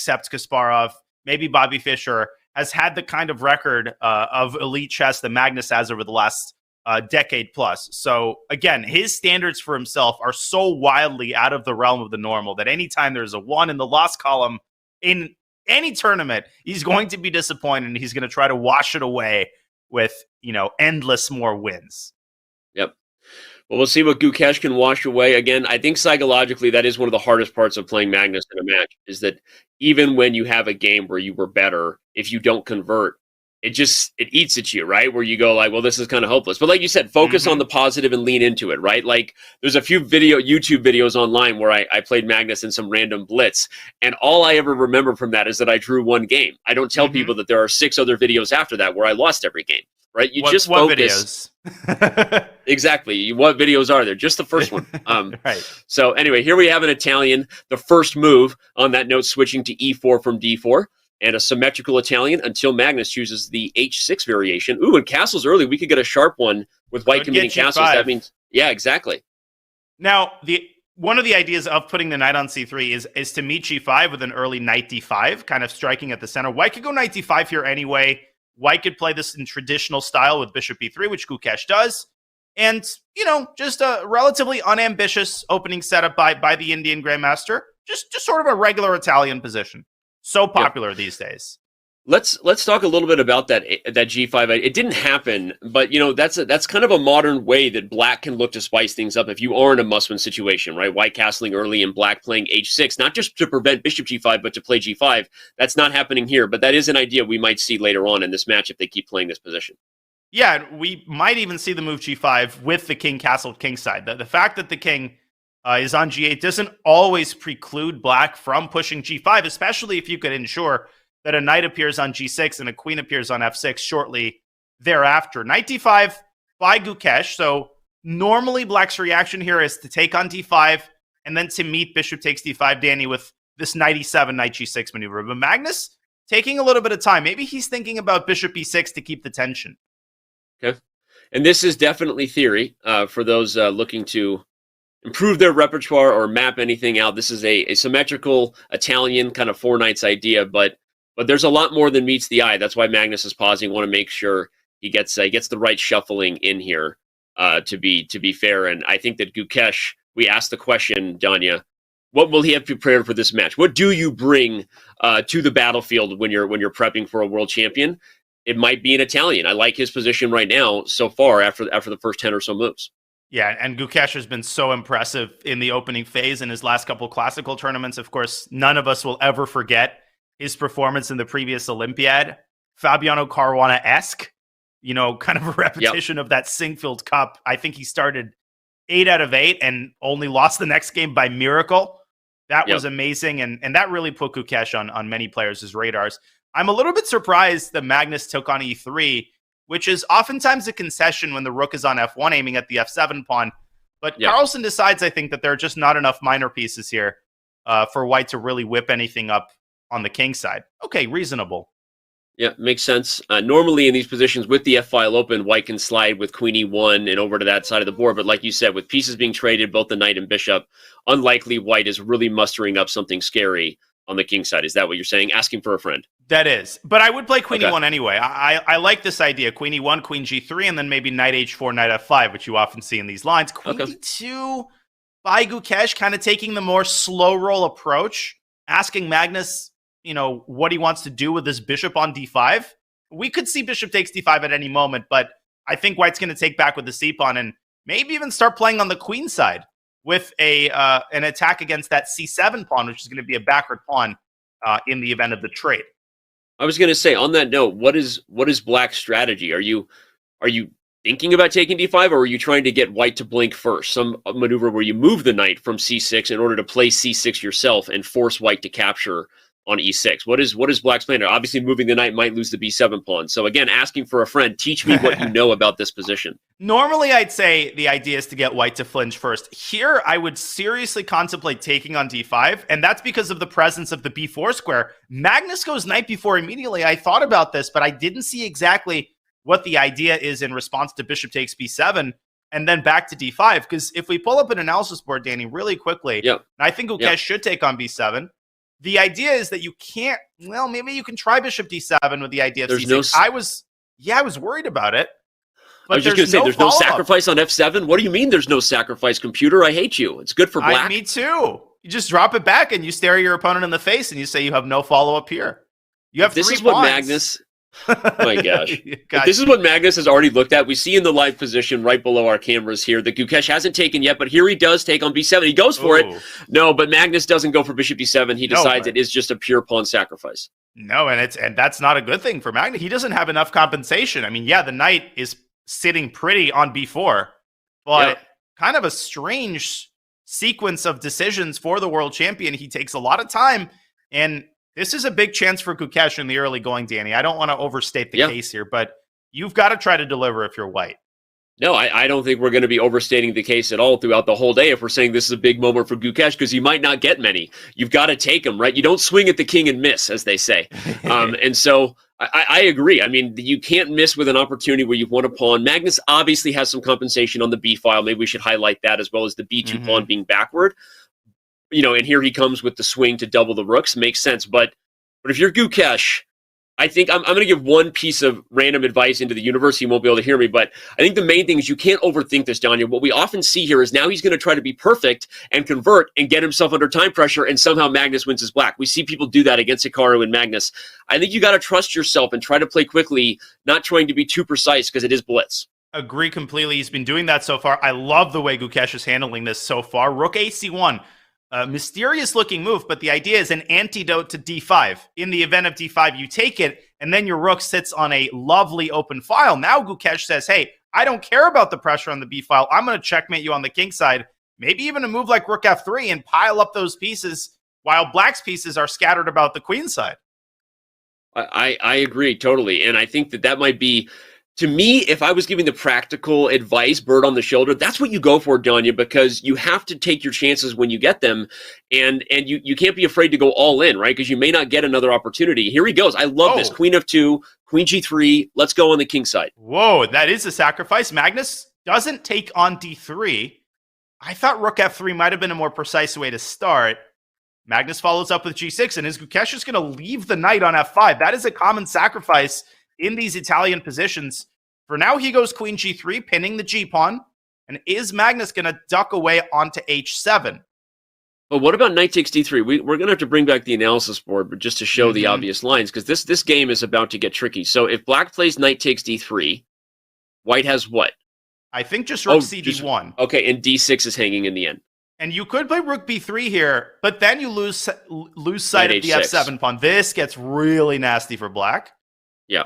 except Kasparov, maybe Bobby Fischer, has had the kind of record of elite chess that Magnus has over the last decade plus. So again, his standards for himself are so wildly out of the realm of the normal that anytime there's a 1 in the loss column in any tournament, he's going to be disappointed and he's going to try to wash it away with, endless more wins. Yep. Well, we'll see what Gukesh can wash away. Again, I think psychologically that is one of the hardest parts of playing Magnus in a match, is that even when you have a game where you were better, if you don't convert, it eats at you, right? Where you go like, well, this is kind of hopeless. But like you said, focus on the positive and lean into it, right? Like there's a few YouTube videos online where I played Magnus in some random blitz. And all I ever remember from that is that I drew one game. I don't tell people that there are 6 other videos after that where I lost every game, right? You just focus. What videos? Exactly. What videos are there? Just the first one. Right. So anyway, here we have an Italian, the first move on that note, switching to E4 from D4. And a symmetrical Italian until Magnus chooses the H6 variation. Ooh, and castles early. We could get a sharp one with white committing castles. That means, yeah, exactly. Now, one of the ideas of putting the knight on C3 is to meet G5 with an early knight D5, kind of striking at the center. White could go knight D5 here anyway. White could play this in traditional style with bishop E3, which Gukesh does. And, just a relatively unambitious opening setup by the Indian Grandmaster. Just sort of a regular Italian position. So popular these days. Let's talk a little bit about that G5. It didn't happen, but that's kind of a modern way that black can look to spice things up if you are in a must-win situation, right? White castling early and black playing H6, not just to prevent bishop G5, but to play G5. That's not happening here, but that is an idea we might see later on in this match if they keep playing this position. Yeah, we might even see the move G5 with the king castled kingside. The fact that the king is on G8 doesn't always preclude black from pushing G5, especially if you could ensure that a knight appears on G6 and a queen appears on F6 shortly thereafter. Knight D5 by Gukesh. So normally black's reaction here is to take on D5 and then to meet bishop takes D5, Danny, with this knight E7, knight G6 maneuver. But Magnus taking a little bit of time. Maybe he's thinking about bishop E6 to keep the tension. Okay. And this is definitely theory for those looking to improve their repertoire or map anything out. This is a symmetrical Italian kind of 4 knights idea, but there's a lot more than meets the eye. That's why Magnus is pausing. Want to make sure he gets the right shuffling in here to be fair. And I think that Gukesh, we asked the question, Danya, what will he have prepared for this match? What do you bring to the battlefield when you're prepping for a world champion? It might be an Italian. I like his position right now so far after the first 10 or so moves. Yeah, and Gukesh has been so impressive in the opening phase in his last couple classical tournaments. Of course, none of us will ever forget his performance in the previous Olympiad. Fabiano Caruana-esque, kind of a repetition of that Singfield Cup. I think he started 8 out of 8 and only lost the next game by miracle. That was amazing, and that really put Gukesh on many players' radars. I'm a little bit surprised that Magnus took on E3, which is oftentimes a concession when the rook is on F1 aiming at the F7 pawn. But Carlsen decides, I think, that there are just not enough minor pieces here for white to really whip anything up on the king side. Okay, reasonable. Yeah, makes sense. Normally in these positions with the F-file open, white can slide with queen E1 and over to that side of the board. But like you said, with pieces being traded, both the knight and bishop, unlikely white is really mustering up something scary on the king side. Is that what you're saying? Asking for a friend. That is. But I would play queen E1 anyway. I like this idea. Queen E1, queen G3, and then maybe knight H4, knight F5, which you often see in these lines. Queen E2 by Gukesh, kind of taking the more slow roll approach, asking Magnus, what he wants to do with this bishop on D5. We could see bishop takes D5 at any moment, but I think white's going to take back with the C pawn and maybe even start playing on the queen side with an attack against that C7 pawn, which is going to be a backward pawn in the event of the trade. I was going to say, on that note, what is black's strategy? Are you thinking about taking D5, or are you trying to get white to blink first? Some maneuver where you move the knight from C6 in order to play C6 yourself and force white to capture on E6. What is black's plan? Obviously, moving the knight might lose the B7 pawn. So again, asking for a friend, teach me what you know about this position. Normally, I'd say the idea is to get white to flinch first. Here, I would seriously contemplate taking on D5, and that's because of the presence of the B4 square. Magnus goes knight B4 immediately. I thought about this, but I didn't see exactly what the idea is in response to bishop takes B7 and then back to D5. Because if we pull up an analysis board, Danny, really quickly, I think Gukesh should take on B7. The idea is that you can't, well, maybe you can try bishop d7 with the idea of There's c6. no I was worried about it. I was just going to say, there's no sacrifice on f7? What do you mean there's no sacrifice, computer? I hate you. It's good for black. Me too. You just drop it back and you stare your opponent in the face and you say you have no follow-up here. You have this three is what pawns. Magnus... My gosh. This is what Magnus has already looked at. We see in the live position right below our cameras here that Gukesh hasn't taken yet, but here he does take on b7. He goes for it. No, but Magnus doesn't go for bishop d7. He decides it is just a pure pawn sacrifice. No, and that's not a good thing for Magnus. He doesn't have enough compensation. I mean, yeah, the knight is sitting pretty on b4, but kind of a strange sequence of decisions for the world champion. He takes a lot of time, and this is a big chance for Gukesh in the early going, Danny. I don't want to overstate the case here, but you've got to try to deliver if you're white. No, I don't think we're going to be overstating the case at all throughout the whole day if we're saying this is a big moment for Gukesh, because he might not get many. You've got to take them, right? You don't swing at the king and miss, as they say. And so I agree. I mean, you can't miss with an opportunity where you've won a pawn. Magnus obviously has some compensation on the b file. Maybe we should highlight that, as well as the b2 pawn being backward. You know, and here he comes with the swing to double the rooks. Makes sense. But if you're Gukesh, I think I'm going to give one piece of random advice into the universe. He won't be able to hear me, but I think the main thing is you can't overthink this, Daniel. What we often see here is now he's going to try to be perfect and convert and get himself under time pressure, and somehow Magnus wins his black. We see people do that against Hikaru and Magnus. I think you got to trust yourself and try to play quickly, not trying to be too precise, because it is blitz. Agree completely. He's been doing that so far. I love the way Gukesh is handling this so far. Rook ac1. Mysterious looking move, but the idea is an antidote to d5. In the event of d5, you take it, and then your rook sits on a lovely open file. Now Gukesh says, hey, I don't care about the pressure on the b file. I'm going to checkmate you on the king side. Maybe even a move like rook f3 and pile up those pieces while black's pieces are scattered about the queen side. I agree totally, and I think that might be, to me, if I was giving the practical advice, bird on the shoulder, that's what you go for, Danya, because you have to take your chances when you get them, and you can't be afraid to go all in, right? Because you may not get another opportunity. Here he goes. I love this. Queen f2, queen g3. Let's go on the king side. Whoa, that is a sacrifice. Magnus doesn't take on d3. I thought rook f3 might have been a more precise way to start. Magnus follows up with g6, and is Gukesh just going to leave the knight on f5? That is a common sacrifice in these Italian positions. For now, he goes queen g3, pinning the g-pawn. And is Magnus going to duck away onto h7? But what about knight takes d3? We're going to have to bring back the analysis board, but just to show the obvious lines, because this game is about to get tricky. So if black plays knight takes d3, white has what? I think just rook cd1. Okay, and d6 is hanging in the end. And you could play rook b3 here, but then you lose sight of the f7 pawn. This gets really nasty for black. Yeah.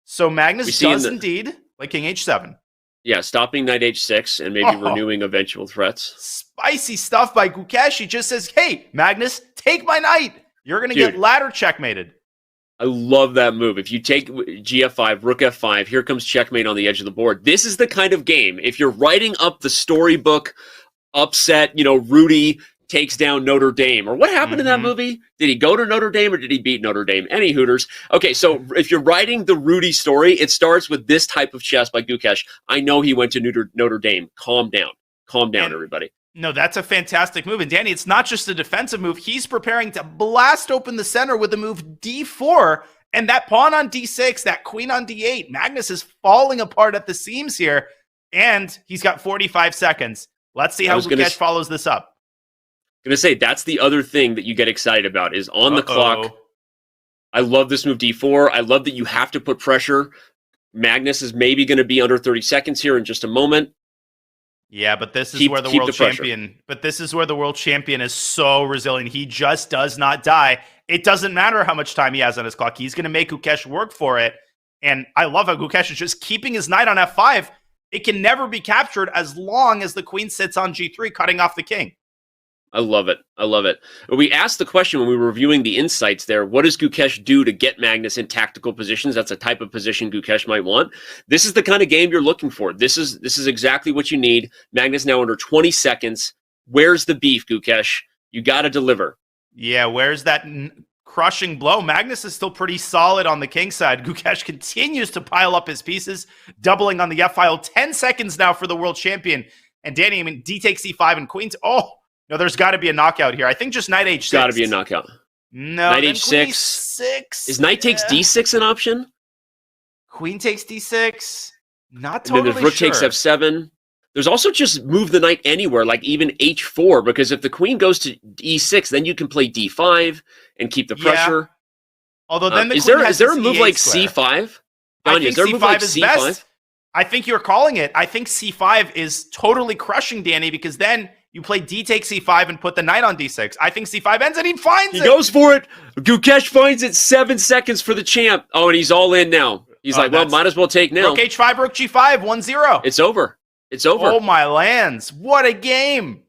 So Magnus does indeed play king h7. Yeah, stopping knight h6 and maybe renewing eventual threats. Spicy stuff by Gukesh. He just says, hey, Magnus, take my knight. You're going to get ladder checkmated. I love that move. If you take gf5, rook f5, here comes checkmate on the edge of the board. This is the kind of game, if you're writing up the storybook upset, Rudy takes down Notre Dame. Or what happened in that movie? Did he go to Notre Dame or did he beat Notre Dame? Any Hooters. Okay, so if you're writing the Rudy story, it starts with this type of chess by Gukesh. I know he went to Notre Dame. Calm down. Calm down, everybody. No, that's a fantastic move. And Danny, it's not just a defensive move. He's preparing to blast open the center with the move d4. And that pawn on d6, that queen on d8. Magnus is falling apart at the seams here. And he's got 45 seconds. Let's see how Gukesh follows this up. I'm going to say, that's the other thing that you get excited about is on the clock. I love this move d4. I love that you have to put pressure. Magnus is maybe going to be under 30 seconds here in just a moment. Yeah, but this is where the world champion. But this is where the world champion is so resilient. He just does not die. It doesn't matter how much time he has on his clock. He's going to make Gukesh work for it. And I love how Gukesh is just keeping his knight on f5. It can never be captured as long as the queen sits on g3, cutting off the king. I love it. I love it. We asked the question when we were reviewing the insights there, what does Gukesh do to get Magnus in tactical positions? That's a type of position Gukesh might want. This is the kind of game you're looking for. This is exactly what you need. Magnus now under 20 seconds. Where's the beef, Gukesh? You got to deliver. Yeah, where's that crushing blow? Magnus is still pretty solid on the king side. Gukesh continues to pile up his pieces, doubling on the f-file. 10 seconds now for the world champion. And Danny, d takes c5 and queen. No, there's got to be a knockout here. I think just knight h6. Got to be a knockout. No, Knight then queen h6. e6. Is knight takes d6 an option? Queen takes d6. Not And totally then there's rook sure. takes f7. There's also just move the knight anywhere, like even h4, because if the queen goes to e6, then you can play d5 and keep the pressure. Although then the is queen there has is there a this move E8 like square. c5? I Ganya, think is there a move c5 like is c5? best. I think you're calling it. I think c5 is totally crushing Danny because then you play d takes c5 and put the knight on d6. I think c5 ends and he finds He it. goes for it. Gukesh finds it. 7 seconds for the champ. Oh, and he's all in now. He's like, well, might as well take now. Rook h5, rook g5, 1-0. It's over. It's over. Oh, my lands. What a game.